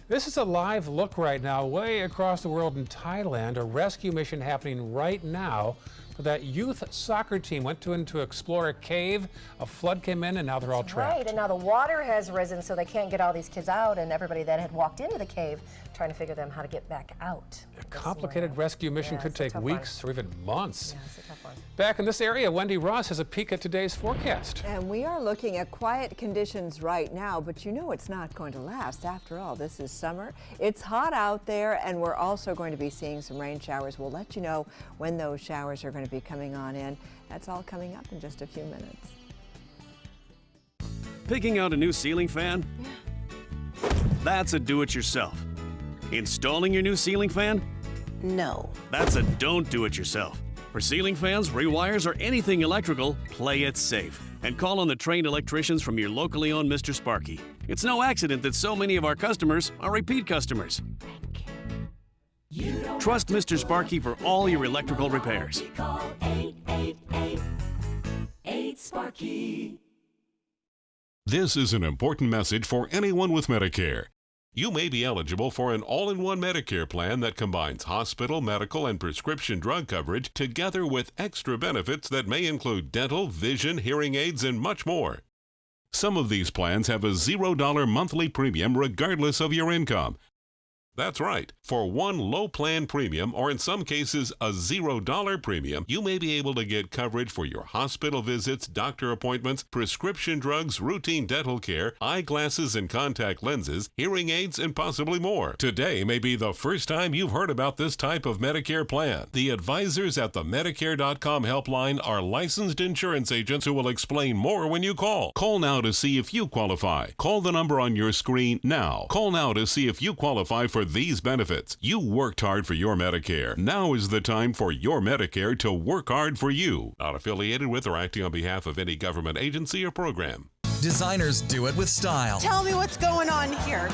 This is a live look right now way across the world in Thailand. A rescue mission happening right now for that youth soccer team. Went in to explore a cave. A flood came in and now they're all trapped. Right, and now the water has risen so they can't get all these kids out, and everybody that had walked into the cave trying to figure them how to get back out. A complicated rescue mission could take weeks or even months. Yeah, it's a tough one. Back in this area, Wendy Ross has a peek at today's forecast. And we are looking at quiet conditions right now, but you know it's not going to last. After all, this is summer. It's hot out there, and we're also going to be seeing some rain showers. We'll let you know when those showers are going to be coming on in. That's all coming up in just a few minutes. Picking out a new ceiling fan? That's a do-it-yourself. Installing your new ceiling fan? No. That's a don't do it yourself. For ceiling fans, rewires, or anything electrical, play it safe. And call on the trained electricians from your locally owned Mr. Sparky. It's no accident that so many of our customers are repeat customers. Trust Mr. Sparky for all your electrical repairs. Call 888-8-SPARKY. This is an important message for anyone with Medicare. You may be eligible for an all-in-one Medicare plan that combines hospital, medical, and prescription drug coverage together with extra benefits that may include dental, vision, hearing aids, and much more. Some of these plans have a $0 monthly premium regardless of your income. That's right. For one low plan premium, or in some cases a $0 premium, you may be able to get coverage for your hospital visits, doctor appointments, prescription drugs, routine dental care, eyeglasses and contact lenses, hearing aids, and possibly more. Today may be the first time you've heard about this type of Medicare plan. The advisors at the Medicare.com helpline are licensed insurance agents who will explain more when you call. Call now to see if you qualify. Call the number on your screen now. Call now to see if you qualify for these benefits. You worked hard for your Medicare. Now is the time for your Medicare to work hard for you. Not affiliated with or acting on behalf of any government agency or program. Designers do it with style. Tell me what's going on here.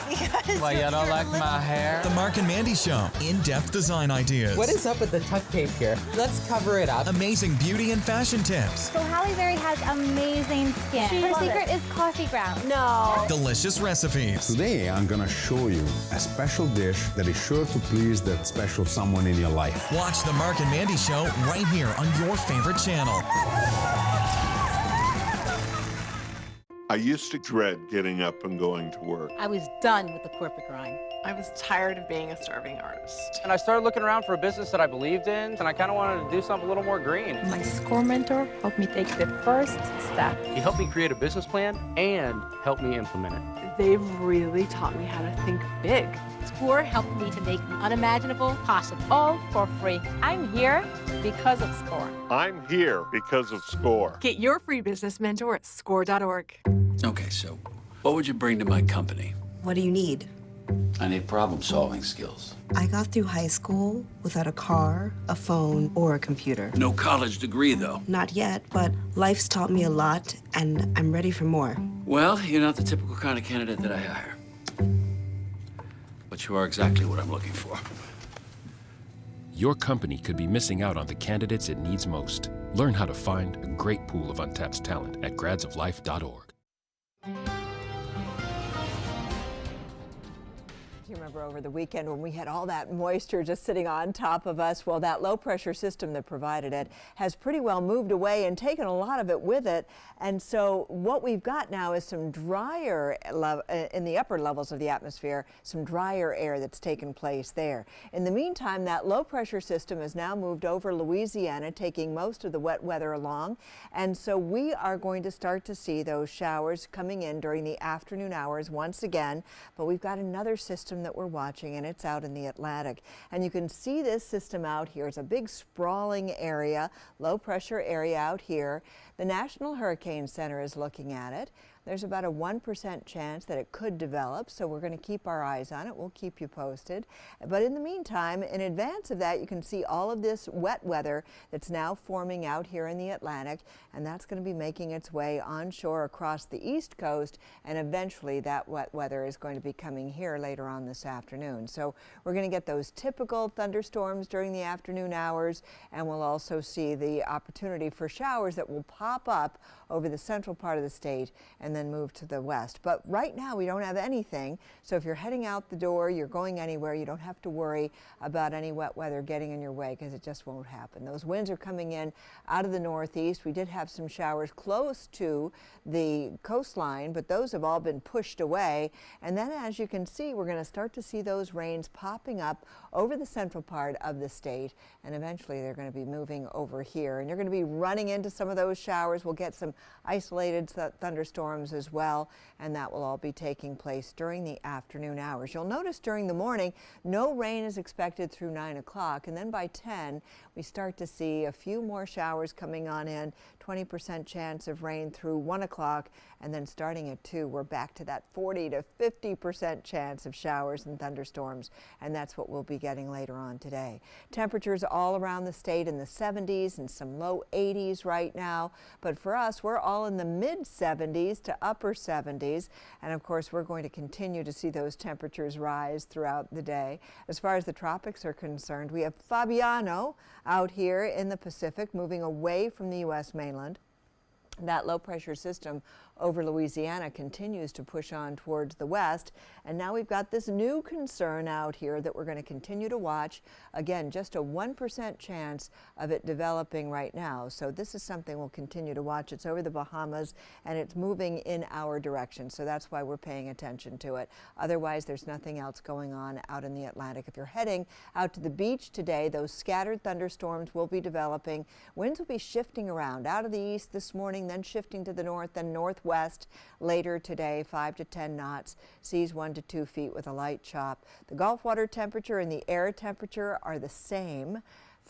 Why, you don't like my hair? The Mark and Mandy Show. In-depth design ideas. What is up with the tuck tape here? Let's cover it up. Amazing beauty and fashion tips. So Halle Berry has amazing skin. Her secret is coffee grounds. No. Delicious recipes. Today, I'm going to show you a special dish that is sure to please that special someone in your life. Watch The Mark and Mandy Show right here on your favorite channel. I used to dread getting up and going to work. I was done with the corporate grind. I was tired of being a starving artist. And I started looking around for a business that I believed in, and I kind of wanted to do something a little more green. My SCORE mentor helped me take the first step. He helped me create a business plan and helped me implement it. They've really taught me how to think big. SCORE helped me to make the unimaginable possible, all for free. I'm here because of SCORE. I'm here because of SCORE. Get your free business mentor at SCORE.org. Okay, so what would you bring to my company? What do you need? I need problem-solving skills. I got through high school without a car, a phone, or a computer. No college degree, though. Not yet, but life's taught me a lot, and I'm ready for more. Well, you're not the typical kind of candidate that I hire. But you are exactly what I'm looking for. your company could be missing out on the candidates it needs most. Learn how to find a great pool of untapped talent at gradsoflife.org. Do you remember over the weekend when we had all that moisture just sitting on top of us? Well, that low pressure system that provided it has pretty well moved away and taken a lot of it with it. And so what we've got now is some drier, in the upper levels of the atmosphere, some drier air that's taken place there. In the meantime, that low pressure system has now moved over Louisiana, taking most of the wet weather along. And so we are going to start to see those showers coming in during the afternoon hours once again. But we've got another system that we're watching, and it's out in the Atlantic. And you can see this system out here. It's a big sprawling area, low pressure area out here. The National Hurricane Center is looking at it. There's about a 1% chance that it could develop, so we're going to keep our eyes on it. We'll keep you posted. But in the meantime, in advance of that, you can see all of this wet weather that's now forming out here in the Atlantic, and that's going to be making its way onshore across the East Coast, and eventually that wet weather is going to be coming here later on this afternoon. So we're going to get those typical thunderstorms during the afternoon hours, and we'll also see the opportunity for showers that will pop up over the central part of the state and then move to the west. But right now we don't have anything, so if you're heading out the door, you're going anywhere, you don't have to worry about any wet weather getting in your way, because it just won't happen. Those winds are coming in out of the northeast. We did have some showers close to the coastline, but those have all been pushed away. And then, as you can see, we're going to start to see those rains popping up over the central part of the state, and eventually they're going to be moving over here. And you're going to be running into some of those showers. We'll get some isolated thunderstorms as well, and that will all be taking place during the afternoon hours. You'll notice during the morning, no rain is expected through 9 o'clock, and then by 10, we start to see a few more showers coming on in, 20% chance of rain through 1 o'clock, and then starting at 2, we're back to that 40 to 50% chance of showers and thunderstorms, and that's what we'll be getting later on today. Temperatures all around the state in the 70s and some low 80s right now, but for us, we're all in the mid 70s to upper 70s, and of course we're going to continue to see those temperatures rise throughout the day. As far as the tropics are concerned, we have Fabiano out here in the Pacific moving away from the U.S. mainland. That low pressure system over Louisiana continues to push on towards the west, and now we've got this new concern out here that we're going to continue to watch. Again, just a 1% chance of it developing right now, so this is something we'll continue to watch. It's over the Bahamas and it's moving in our direction, so that's why we're paying attention to it. Otherwise, there's nothing else going on out in the Atlantic. If you're heading out to the beach today, those scattered thunderstorms will be developing. Winds will be shifting around out of the east this morning, then shifting to the north, then northwest later today, 5 to 10 knots, seas 1 to 2 feet with a light chop. The Gulf water temperature and the air temperature are the same,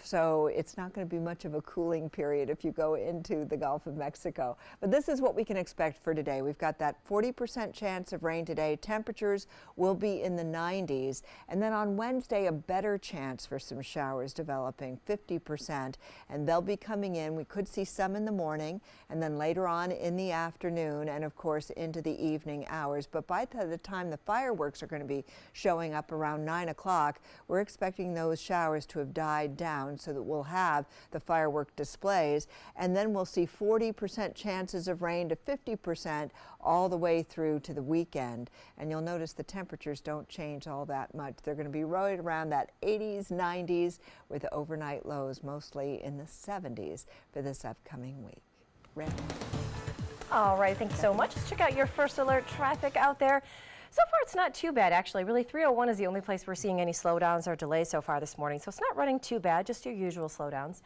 so it's not going to be much of a cooling period if you go into the Gulf of Mexico. But this is what we can expect for today. We've got that 40% chance of rain today. Temperatures will be in the 90s. And then on Wednesday, a better chance for some showers developing, 50%. And they'll be coming in. We could see some in the morning and then later on in the afternoon and, of course, into the evening hours. But by the time the fireworks are going to be showing up around 9 o'clock, we're expecting those showers to have died down, so that we'll have the firework displays, and then we'll see 40% chances of rain to 50% all the way through to the weekend. And you'll notice the temperatures don't change all that much. They're going to be right around that 80s, 90s, with overnight lows mostly in the 70s for this upcoming week. Randy. All right, thank you so much. Let's check out your first alert traffic out there. So far, it's not too bad, actually. Really, 301 is the only place we're seeing any slowdowns or delays so far this morning. So it's not running too bad, just your usual slowdowns.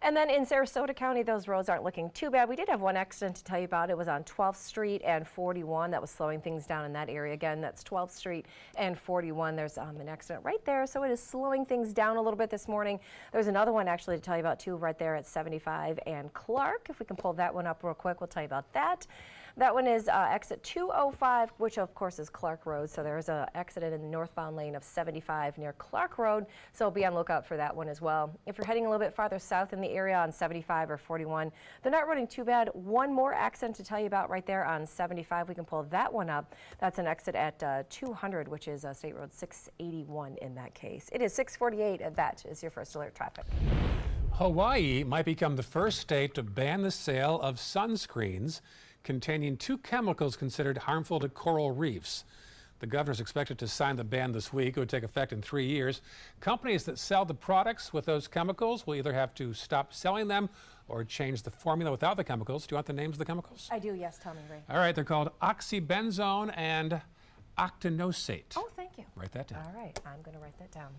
And then in Sarasota County, those roads aren't looking too bad. We did have one accident to tell you about. It was on 12th Street and 41. That was slowing things down in that area. Again, that's 12th Street and 41. There's an accident right there, so it is slowing things down a little bit this morning. There's another one actually to tell you about, too, right there at 75 and Clark. If we can pull that one up real quick, we'll tell you about that. That one is exit 205, which of course is Clark Road. So there's an accident in the northbound lane of 75 near Clark Road. So be on lookout for that one as well. If you're heading a little bit farther south in the area on 75 or 41, they're not running too bad. One more accident to tell you about right there on 75. We can pull that one up. That's an exit at 200, which is State Road 681 in that case. It is 6:48, and that is your first alert traffic. Hawaii might become the first state to ban the sale of sunscreens containing two chemicals considered harmful to coral reefs. The governor is expected to sign the ban this week. It would take effect in 3 years. Companies that sell the products with those chemicals will either have to stop selling them or change the formula without the chemicals. Do you want the names of the chemicals? I do, yes. Tell me, Ray. All right, they're called oxybenzone and octinoxate. Oh, thank you. Write that down. All right, I'm going to write that down.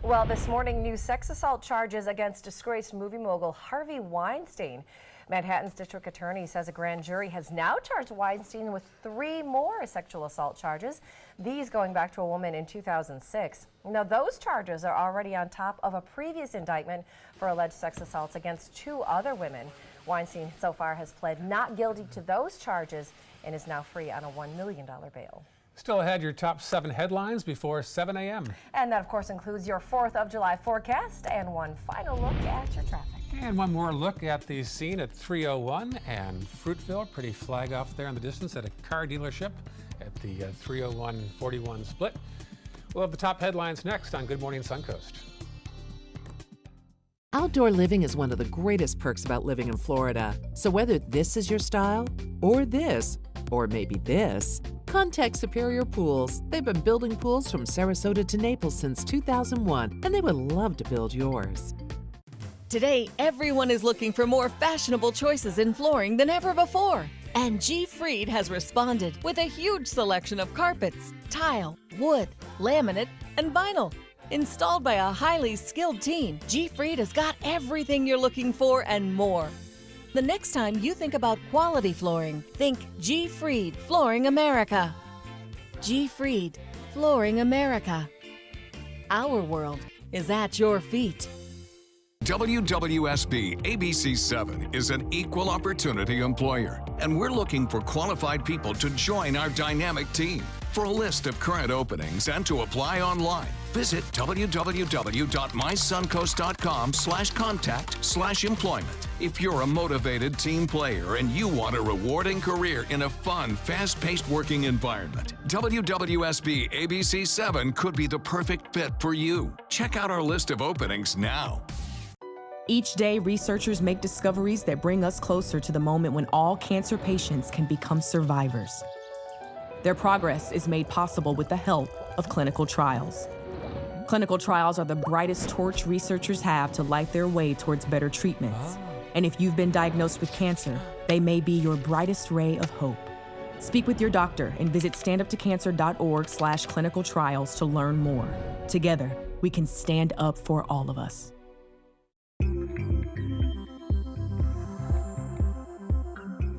Well, this morning, new sex assault charges against disgraced movie mogul Harvey Weinstein. Manhattan's district attorney says a grand jury has now charged Weinstein with 3 more sexual assault charges, these going back to a woman in 2006. Now, those charges are already on top of a previous indictment for alleged sex assaults against 2 other women. Weinstein so far has pled not guilty to those charges and is now free on a $1 million bail. Still ahead, your top 7 headlines before 7 a.m. And that, of course, includes your 4th of July forecast and one final look at your traffic. And one more look at the scene at 301 and Fruitville. Pretty flag off there in the distance at a car dealership at the 301-41 split. We'll have the top headlines next on Good Morning Suncoast. Outdoor living is one of the greatest perks about living in Florida. So whether this is your style, or this, or maybe this, contact Superior Pools. They've been building pools from Sarasota to Naples since 2001, and they would love to build yours. Today, everyone is looking for more fashionable choices in flooring than ever before. And G. Fried has responded with a huge selection of carpets, tile, wood, laminate, and vinyl. Installed by a highly skilled team, G. Fried has got everything you're looking for and more. The next time you think about quality flooring, think G. Fried Flooring America. G. Fried Flooring America. Our world is at your feet. WWSB ABC7 is an equal opportunity employer, and we're looking for qualified people to join our dynamic team. For a list of current openings and to apply online, visit www.mysuncoast.com/contact/employment. If you're a motivated team player and you want a rewarding career in a fun, fast-paced working environment, WWSB ABC7 could be the perfect fit for you. Check out our list of openings now. Each day, researchers make discoveries that bring us closer to the moment when all cancer patients can become survivors. Their progress is made possible with the help of clinical trials. Clinical trials are the brightest torch researchers have to light their way towards better treatments. And if you've been diagnosed with cancer, they may be your brightest ray of hope. Speak with your doctor and visit standuptocancer.org/clinical trials to learn more. Together, we can stand up for all of us.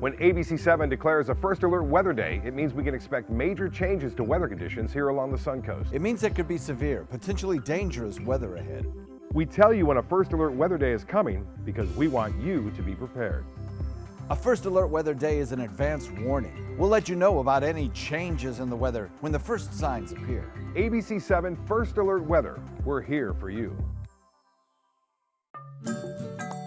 When ABC7 declares a first alert weather day, it means we can expect major changes to weather conditions here along the Suncoast. It means there could be severe, potentially dangerous weather ahead. We tell you when a first alert weather day is coming because we want you to be prepared. A first alert weather day is an advance warning. We'll let you know about any changes in the weather when the first signs appear. ABC7 First Alert Weather. We're here for you.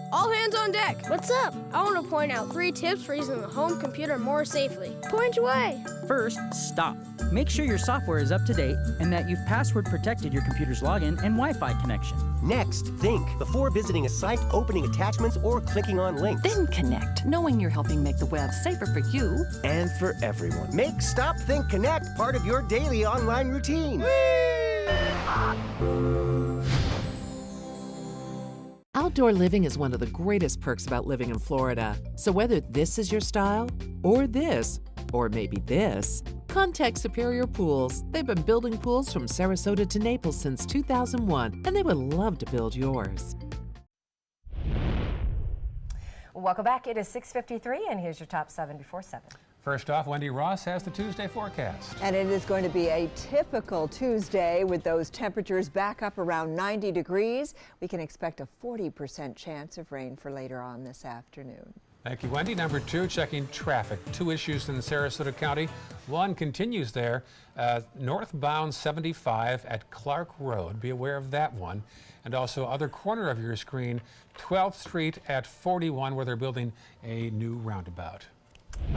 All hands on deck. What's up? I want to point out 3 tips for using the home computer more safely. Point away. First, stop. Make sure your software is up to date and that you've password protected your computer's login and Wi-Fi connection. Next, think before visiting a site, opening attachments, or clicking on links. Then connect, knowing you're helping make the web safer for you and for everyone. Make Stop, Think, Connect part of your daily online routine. Outdoor living is one of the greatest perks about living in Florida. So whether this is your style, or this, or maybe this, contact Superior Pools. They've been building pools from Sarasota to Naples since 2001, and they would love to build yours. Welcome back. It is 6:53, and here's your top 7 before 7. First off, Wendy Ross has the Tuesday forecast. And it is going to be a typical Tuesday with those temperatures back up around 90 degrees. We can expect a 40% chance of rain for later on this afternoon. Thank you, Wendy. Number 2, checking traffic. 2 issues in Sarasota County. One continues there, northbound 75 at Clark Road. Be aware of that one. And also other corner of your screen, 12th Street at 41, where they're building a new roundabout.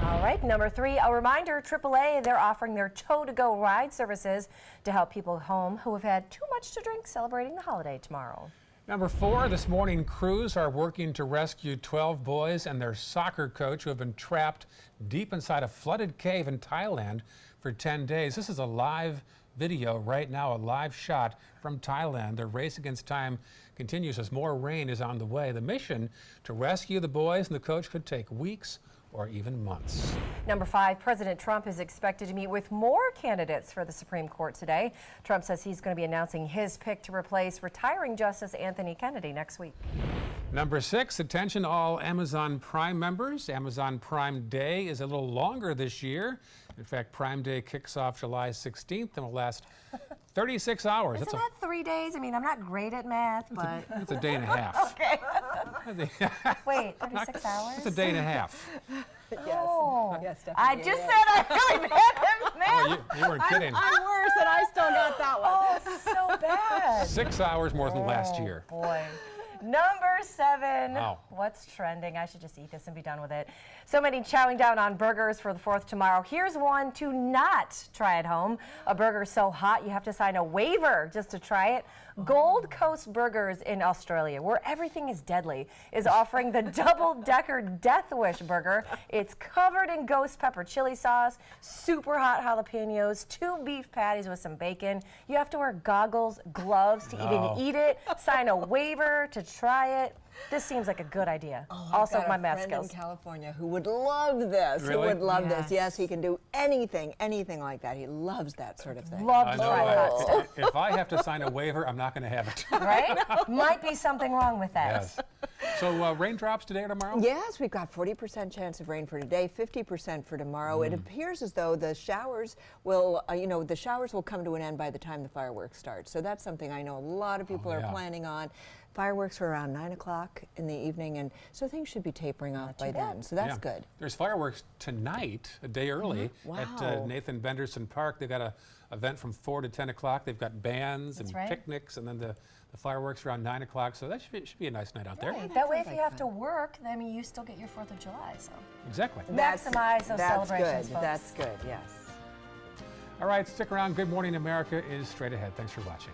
All right, number 3, a reminder, AAA, they're offering their tow-to-go ride services to help people home who have had too much to drink celebrating the holiday tomorrow. Number 4, this morning crews are working to rescue 12 boys and their soccer coach who have been trapped deep inside a flooded cave in Thailand for 10 days. This is a live video right now, a live shot from Thailand. The race against time continues as more rain is on the way. The mission to rescue the boys and the coach could take weeks or even months. Number 5, President Trump is expected to meet with more candidates for the Supreme Court today. Trump says he's going to be announcing his pick to replace retiring Justice Anthony Kennedy next week. Number 6, attention all Amazon Prime members. Amazon Prime Day is a little longer this year. In fact, Prime Day kicks off July 16th and will last 36 hours. Isn't that 3 days? I mean, I'm not great at math, but... It's a day and a half. Okay. Wait, 36 hours? It's a day and a half. Yes. Oh. Yes, Stephanie, I just said I'm really bad at math. You weren't kidding. I'm worse, and I still got that one. Oh, so bad. 6 hours more than last year. Boy. Number 7. Wow. What's trending? I should just eat this and be done with it. So many chowing down on burgers for the 4th tomorrow. Here's one to not try at home. A burger so hot you have to sign a waiver just to try it. Gold Coast Burgers in Australia, where everything is deadly, is offering the double-decker Death Wish burger. It's covered in ghost pepper chili sauce, super hot jalapenos, 2 beef patties with some bacon. You have to wear goggles, gloves to even eat it, sign a waiver to try it. This seems like a good idea. Also, my math skills. In California who would love this. Really? Who would love this. Yes, he can do anything like that. He loves that sort of thing. Love to try hot stuff. If I have to sign a waiver, I'm not going to have it. Right? Might be something wrong with that. Yes. So raindrops today or tomorrow? Yes, we've got 40% chance of rain for today, 50% for tomorrow. It appears as though the showers will, the showers will come to an end by the time the fireworks start. So that's something I know a lot of people are planning on. Fireworks are around 9 o'clock in the evening, and so things should be tapering off by then. So that's good. There's fireworks tonight, a day early, at Nathan Benderson Park. They've got an event from 4 to 10 o'clock. They've got bands and picnics, and then the fireworks around 9 o'clock. So that should be a nice night out there. That way, if you have to work, I mean, you still get your 4th of July. So exactly. Maximize those celebrations, folks. That's good. Yes. All right, stick around. Good Morning America is straight ahead. Thanks for watching.